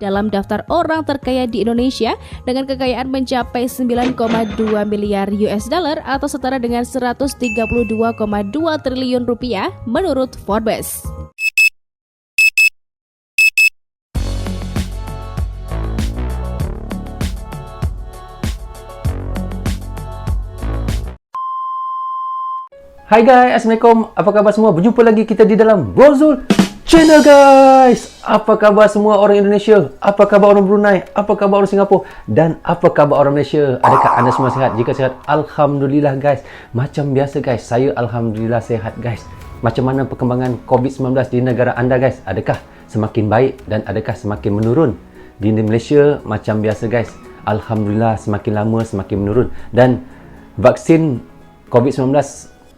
dalam daftar orang terkaya di Indonesia dengan kekayaan mencapai 9,2 miliar US dollar atau setara dengan 132,2 triliun rupiah menurut Forbes. Hai guys, Assalamualaikum. Apa khabar semua? Berjumpa lagi kita di dalam Brozul Channel guys. Apa khabar semua orang Indonesia? Apa khabar orang Brunei? Apa khabar orang Singapura? Dan apa khabar orang Malaysia? Adakah anda semua sihat? Jika sihat, Alhamdulillah guys. Macam biasa guys, saya Alhamdulillah sihat guys. Macam mana perkembangan COVID-19 di negara anda guys? Adakah semakin baik dan adakah semakin menurun? Di Malaysia macam biasa guys, Alhamdulillah semakin lama semakin menurun. Dan vaksin COVID-19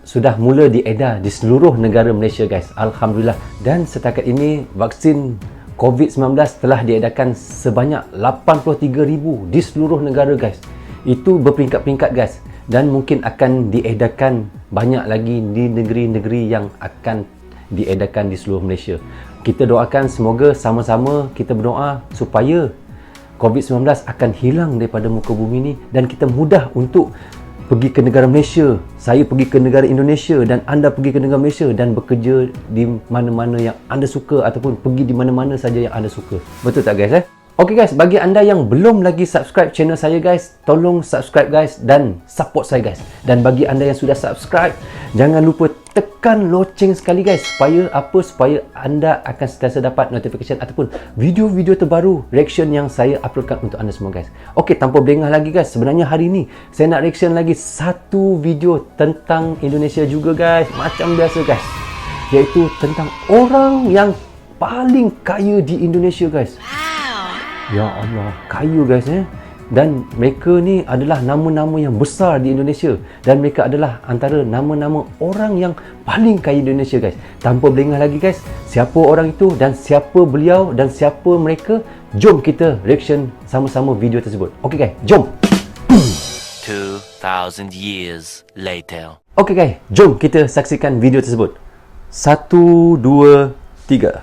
sudah mula diedar di seluruh negara Malaysia guys, Alhamdulillah. Dan setakat ini vaksin COVID-19 telah diedarkan sebanyak 83,000 di seluruh negara guys. Itu berperingkat-peringkat guys, dan mungkin akan diedarkan banyak lagi di negeri-negeri yang akan diedarkan di seluruh Malaysia. Kita doakan semoga sama-sama kita berdoa supaya COVID-19 akan hilang daripada muka bumi ni dan kita mudah untuk pergi ke negara Malaysia, saya pergi ke negara Indonesia dan anda pergi ke negara Malaysia dan bekerja di mana-mana yang anda suka ataupun pergi di mana-mana saja yang anda suka. Betul tak guys? Okey guys, bagi anda yang belum lagi subscribe channel saya guys, tolong subscribe guys dan support saya guys. Dan bagi anda yang sudah subscribe, jangan lupa tekan loceng sekali guys, supaya apa? Supaya anda akan sentiasa dapat notification ataupun video-video terbaru reaction yang saya uploadkan untuk anda semua guys. Okey, tanpa berlengah lagi guys, sebenarnya hari ini saya nak reaction lagi satu video tentang Indonesia juga guys, macam biasa guys, iaitu tentang orang yang paling kaya di Indonesia guys. Ya Allah, kaya guys dan mereka ni adalah nama-nama yang besar di Indonesia dan mereka adalah antara nama-nama orang yang paling kaya di Indonesia guys. Tanpa berlengah lagi guys, siapa orang itu dan siapa beliau dan siapa mereka, jom kita reaction sama-sama video tersebut. Okey guys, jom. 2000 years later. Okey guys, jom kita saksikan video tersebut. 1, 2, 3.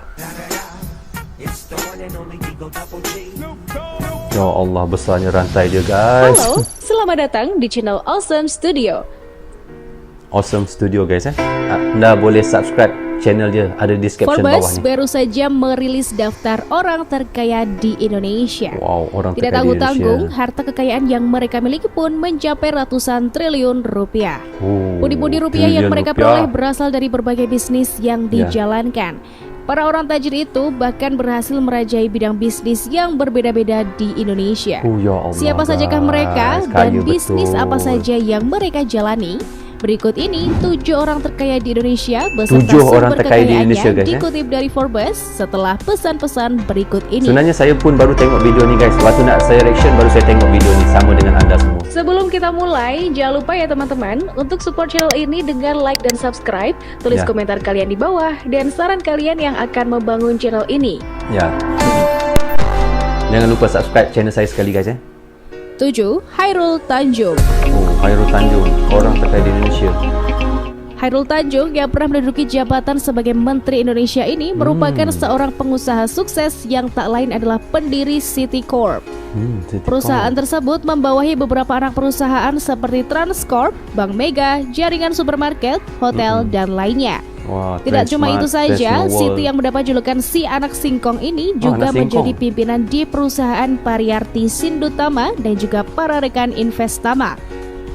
Ya Allah, besarnya rantai dia guys. Halo, selamat datang di channel Awesome Studio. Awesome Studio guys anda boleh subscribe channel dia, ada di description bawah Forbes ni. baru saja merilis daftar orang terkaya di Indonesia. Wow, orang Tidak terkaya di tanggung-tanggung, Indonesia. harta kekayaan yang mereka miliki pun mencapai ratusan triliun rupiah. Oh, Pundi-pundi rupiah yang triliun mereka rupiah. peroleh berasal dari berbagai bisnis yang dijalankan. Para orang tajir itu bahkan berhasil merajai bidang bisnis yang berbeda-beda di Indonesia. Oh, ya Allah, Siapa sajakah mereka kaya dan bisnis betul. apa saja yang mereka jalani? Berikut ini 7 orang terkaya di Indonesia beserta 7 orang sumber terkaya di kekayaannya Indonesia, guys, dikutip dari Forbes setelah pesan-pesan berikut ini. Sebenarnya saya pun baru tengok video ni guys. Waktu nak saya reaction baru saya tengok video ni sama dengan anda semua. Sebelum kita mulai, jangan lupa ya teman-teman untuk support channel ini dengan like dan subscribe, tulis komentar kalian di bawah dan saran kalian yang akan membangun channel ini. Ya. Jangan lupa subscribe channel saya sekali guys 7. Hairul Tanjung. Oh, Hairul Tanjung, orang terkaya di Indonesia. Hairul Tanjung yang pernah menduduki jabatan sebagai Menteri Indonesia ini merupakan seorang pengusaha sukses yang tak lain adalah pendiri City Corp. Perusahaan tersebut membawahi beberapa anak perusahaan seperti Transcorp, Bank Mega, jaringan supermarket, hotel, dan lainnya. Wah, Tidak cuma itu saja, Transmart, Siti yang mendapat julukan si anak singkong ini juga anak singkong. menjadi pimpinan di perusahaan Pariyarti Sindutama dan juga para rekan Investama.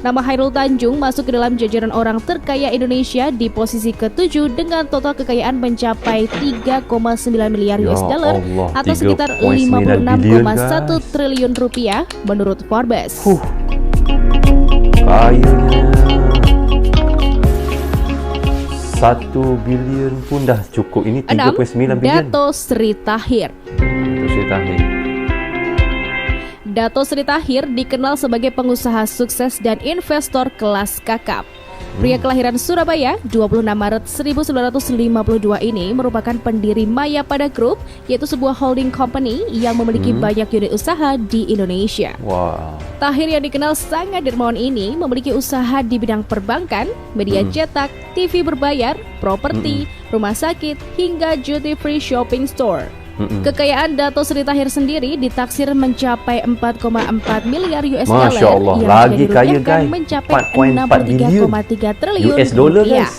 Nama Hairul Tanjung masuk ke dalam jajaran orang terkaya Indonesia di posisi ke-7 dengan total kekayaan mencapai 3,9 miliar US dollar atau sekitar 56,1 triliun rupiah menurut Forbes. Kayanya 1 bilion pun dah cukup. Ini 3,9 bilion. Dato Sri Tahir. Dato Sri Tahir dikenal sebagai pengusaha sukses dan investor kelas kakap. Pria kelahiran Surabaya 26 Maret 1952 ini merupakan pendiri Maya Pada Group, yaitu sebuah holding company yang memiliki banyak unit usaha di Indonesia. Wow. Tahir yang dikenal sangat dermawan ini memiliki usaha di bidang perbankan, media cetak, TV berbayar, properti, rumah sakit, hingga duty free shopping store. Kekayaan Dato Sri Tahir sendiri ditaksir mencapai 4,4 miliar US dollar Masya Allah, yang lagi jika kaya, dirupiahkan guys. mencapai 4,4 bilion 63,3 triliun US dollar, rupiah. guys.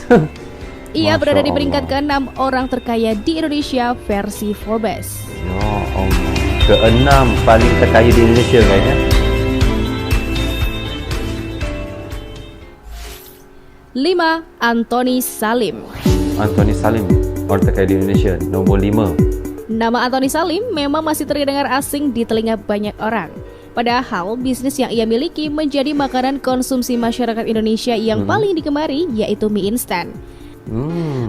Ia Masya berada di peringkat Allah. ke-6 orang terkaya di Indonesia versi Forbes. Ya Allah. Ke-6 paling terkaya di Indonesia, guys. Ya? 5. Anthony Salim. Anthony Salim, orang terkaya di Indonesia. Nombor 5. Nama Anthony Salim memang masih terdengar asing di telinga banyak orang. Padahal bisnis yang ia miliki menjadi makanan konsumsi masyarakat Indonesia yang paling digemari, yaitu mie instan.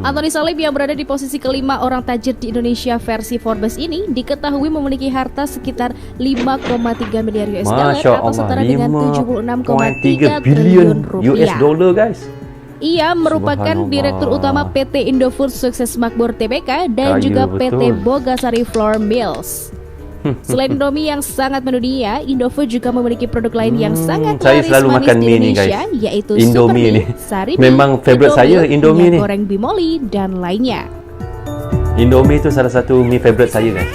Anthony Salim yang berada di posisi kelima orang tajir di Indonesia versi Forbes ini diketahui memiliki harta sekitar 5,3 miliar US dollar Masya atau Allah, setara dengan 76,3 5,3 triliun bilion US rupiah. dollar, guys. Ia merupakan Subhanallah. Direktur Utama PT Indofood Sukses Makmur Tbk dan Kaya juga betul. PT Bogasari Flour Mills. Selain Indomie yang sangat mendunia, Indofood juga memiliki produk lain yang sangat saya laris selalu manis makan di mie ni, Indonesia, guys. yaitu Indomie Super ni. Mie, Sari Memang Mie, favourite saya, Indomie minyak ni. goreng Bimoli, dan lainnya. Indomie tu salah satu mie favourite saya, guys.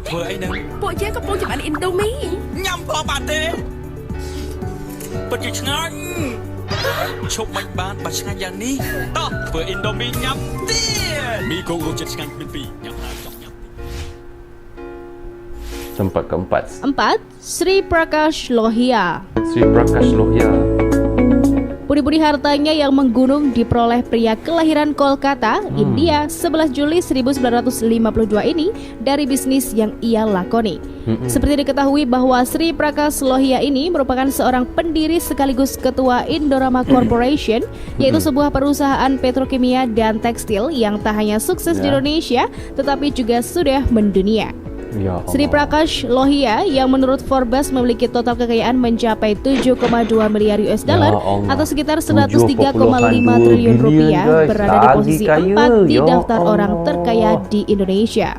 ធ្វើអីហ្នឹង ពួកយើងកំពុងចម្អិនអ៊ីនដូមី ញ៉ាំផងបានទេពិតជាឆ្ងាញ់ឈប់មិនបានបើឆ្ងាញ់យ៉ាងនេះតោះធ្វើអ៊ីនដូមីញ៉ាំទៀតមីកូររសជាតិឆ្ងាញ់ពីពីរញ៉ាំហើយចង់ញ៉ាំ Tempat keempat, 4. Sri Prakash Lohia. Sri Prakash Lohia. Budi-budi hartanya yang menggunung diperoleh pria kelahiran Kolkata, India, 11 Juli 1952 ini dari bisnis yang ia lakoni. Seperti diketahui bahwa Sri Prakash Lohia ini merupakan seorang pendiri sekaligus ketua Indorama Corporation, yaitu sebuah perusahaan petrokimia dan tekstil yang tak hanya sukses di Ya. Indonesia, tetapi juga sudah mendunia. Ya Allah. Sri Prakash Lohia yang menurut Forbes memiliki total kekayaan mencapai 7,2 miliar US dollar Ya Allah. atau sekitar 7,2 103,5 triliun rupiah, guys. berada di Lagi posisi kaya. 4 di Ya daftar orang Allah. terkaya di Indonesia.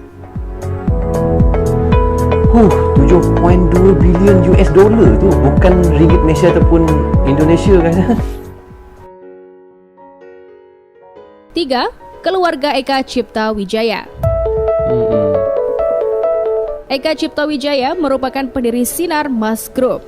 7.2 bilion US dollar tu bukan ringgit Malaysia ataupun Indonesia, guys. 3. Keluarga Eka Cipta Wijaya. Eka Cipta Wijaya merupakan pendiri Sinar Mas Group.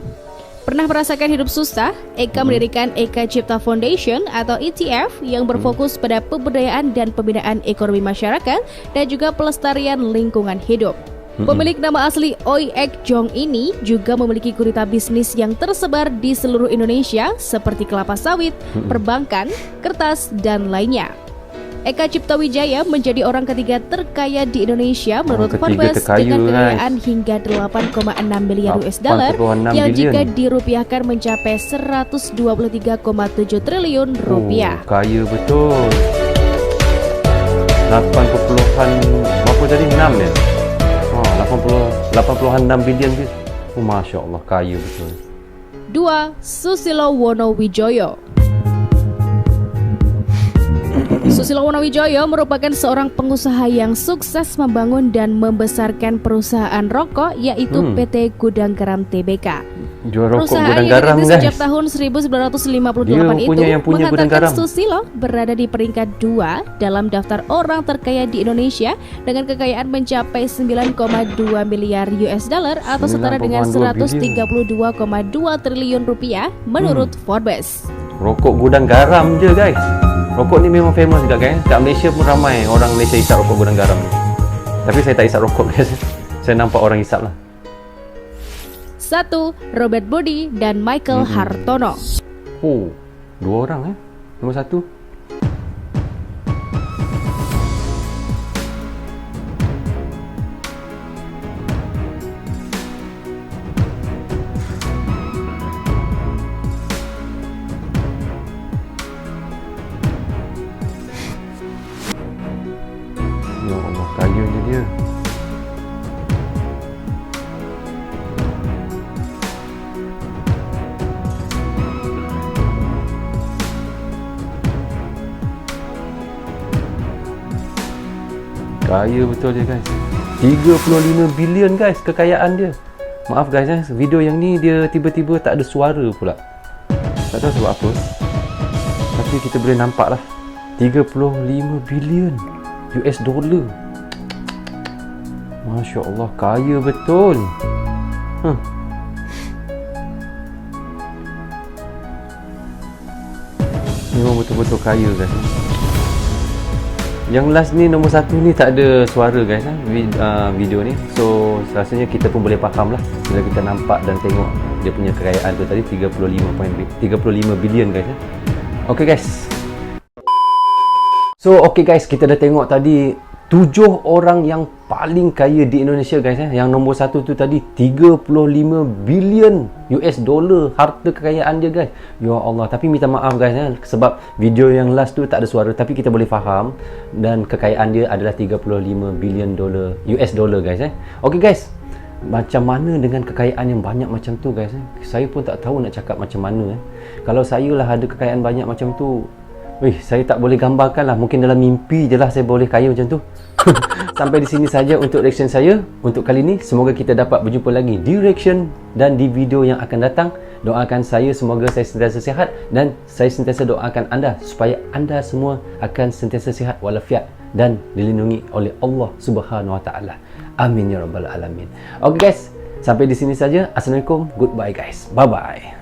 Pernah merasakan hidup susah, Eka mendirikan Eka Cipta Foundation atau ETF yang berfokus pada pemberdayaan dan pembinaan ekonomi masyarakat dan juga pelestarian lingkungan hidup. Pemilik nama asli Oi Ek Jong ini juga memiliki gurita bisnis yang tersebar di seluruh Indonesia seperti kelapa sawit, perbankan, kertas, dan lainnya. Eka Cipta Wijaya menjadi orang ketiga terkaya di Indonesia menurut ketiga Forbes terkaya, dengan guys. kekayaan hingga 8,6 miliar US dollar 8,6 yang jika bilion. dirupiahkan mencapai 123,7 triliun rupiah. Oh, kaya betul. berapa tadi? 6 ya? 86 bilion guys. Oh, Masya Allah, kaya betul. 2. Susilo Wonowijoyo. Susilo Wonowijoyo merupakan seorang pengusaha yang sukses membangun dan membesarkan perusahaan rokok yaitu PT Gudang Garam Tbk. Jual rokok Perusahaan gudang yang garam, dirintis sejak guys. tahun 1958 Dia punya yang punya gudang mengatakan garam. Susilo berada di peringkat 2 dalam daftar orang terkaya di Indonesia dengan kekayaan mencapai 9,2 miliar US dollar atau setara dengan 132,2 triliun rupiah menurut Forbes. Rokok gudang garam je, guys. Rokok ni memang famous juga, guys. Kat Malaysia pun ramai orang Malaysia isap rokok gudang garam ni. Tapi saya tak isap rokok, guys. Saya nampak orang isap lah. 1. Robert Budi dan Michael Hartono. Oh, 2 orang Nombor 1. Ya Allah, kayanya dia. Kaya betul dia, guys. 35 bilion, guys, kekayaan dia. Maaf guys, video yang ni dia tiba-tiba tak ada suara pula. Tak tahu sebab apa. Tapi kita boleh nampak lah 35 bilion US dollar. Masya Allah, kaya betul. Memang betul-betul kaya guys. Yang last ni, nombor 1 ni tak ada suara guys, video ni. So rasanya kita pun boleh faham lah bila kita nampak dan tengok dia punya kekayaan tu tadi 35 bilion guys. Okay guys. So okay guys, kita dah tengok tadi 7 orang yang paling kaya di Indonesia guys. Yang nombor 1 tu tadi 35 bilion US dollar harta kekayaan dia guys. Ya Allah, tapi minta maaf guys sebab video yang last tu tak ada suara, tapi kita boleh faham dan kekayaan dia adalah 35 bilion dolar US dollar guys. Okay guys, macam mana dengan kekayaan yang banyak macam tu guys? Saya pun tak tahu nak cakap macam mana. Kalau saya lah ada kekayaan banyak macam tu, saya tak boleh gambarkan lah. Mungkin dalam mimpi je lah saya boleh kaya macam tu. Sampai di sini saja untuk reaction saya untuk kali ni. Semoga kita dapat berjumpa lagi di reaction dan di video yang akan datang. Doakan saya semoga saya sentiasa sihat, dan saya sentiasa doakan anda supaya anda semua akan sentiasa sihat walafiat dan dilindungi oleh Allah Subhanahu Wa Taala. Amin ya rabbal alamin. Okay guys, sampai di sini saja. Assalamualaikum. Goodbye guys. Bye bye.